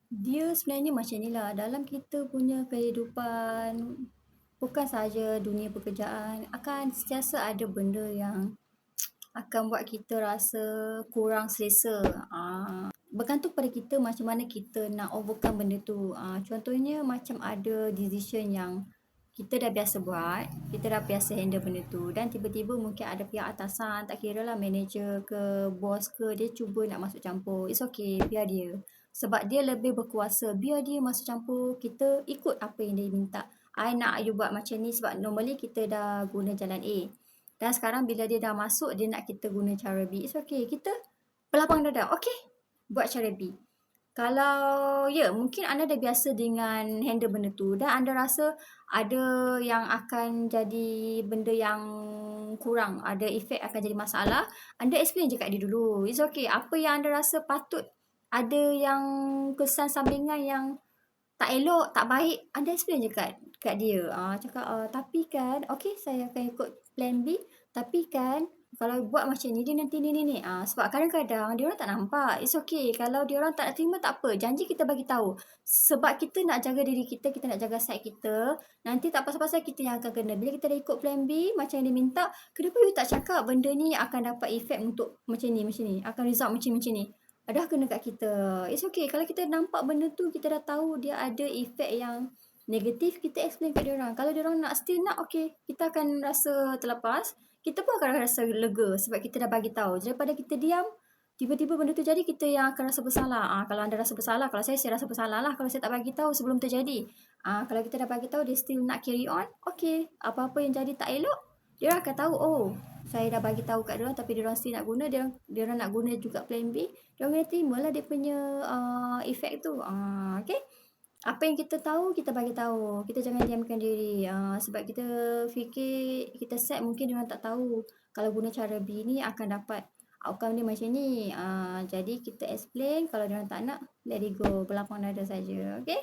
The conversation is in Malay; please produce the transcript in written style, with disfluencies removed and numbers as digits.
Dia sebenarnya macam ni lah, dalam kita punya kehidupan, bukan sahaja dunia pekerjaan, akan sentiasa ada benda yang akan buat kita rasa kurang selesa. Bergantung pada kita macam mana kita nak overcome benda tu. Contohnya macam ada decision yang kita dah biasa buat, kita dah biasa handle benda tu dan tiba-tiba mungkin ada pihak atasan, tak kira lah manager ke bos ke, dia cuba nak masuk campur. It's okay, biar dia. Sebab dia lebih berkuasa, biar dia masuk campur, kita ikut apa yang dia minta. I nak you buat macam ni sebab normally kita dah guna jalan A. Dan sekarang bila dia dah masuk, dia nak kita guna cara B. It's okay, kita berlapang dada. Okay, buat cara B. Kalau mungkin anda dah biasa dengan handle benda tu dan anda rasa ada yang akan jadi benda yang kurang, ada efek akan jadi masalah, anda explain je kat dia dulu. It's okay. Apa yang anda rasa patut ada yang kesan sampingan yang tak elok, tak baik, anda explain je kat dia. Cakap, tapi kan, okay saya akan ikut plan B, tapi kan kalau buat macam ni, dia nanti ni. Sebab kadang-kadang dia orang tak nampak. It's okay. Kalau dia orang tak nak terima, tak apa. Janji kita bagi tahu. Sebab kita nak jaga diri kita nak jaga side kita. Nanti tak pasal-pasal kita yang akan kena. Bila kita dah ikut plan B, macam yang dia minta, kenapa you tak cakap benda ni akan dapat efek untuk macam ni. Akan result macam ni. Dah kena kat kita. It's okay. Kalau kita nampak benda tu, kita dah tahu dia ada efek yang negatif, kita explain kat dia orang. Kalau dia orang still nak, okay, kita akan rasa terlepas. Kita pun akan rasa lega sebab kita dah bagi tahu. Daripada kita diam, tiba-tiba benda tu jadi, kita yang akan rasa bersalah. Kalau anda rasa bersalah, kalau saya rasa bersalah lah kalau saya tak bagi tahu sebelum terjadi. Kalau kita dah bagi tahu dia still nak carry on, okay, apa-apa yang jadi tak elok, dia orang akan tahu, oh, saya dah bagi tahu kat dia orang tapi dia orang still nak guna, dia orang nak guna juga plan B, dia orang kena terima lah dia punya efek tu. Okay, apa yang kita tahu kita bagi tahu, kita jangan diamkan diri. Sebab kita fikir kita set, mungkin dia orang tak tahu kalau guna cara B ni akan dapat outcome dia macam ni. Jadi kita explain, kalau dia orang tak nak, let it go, berlapang dada saja. Okay.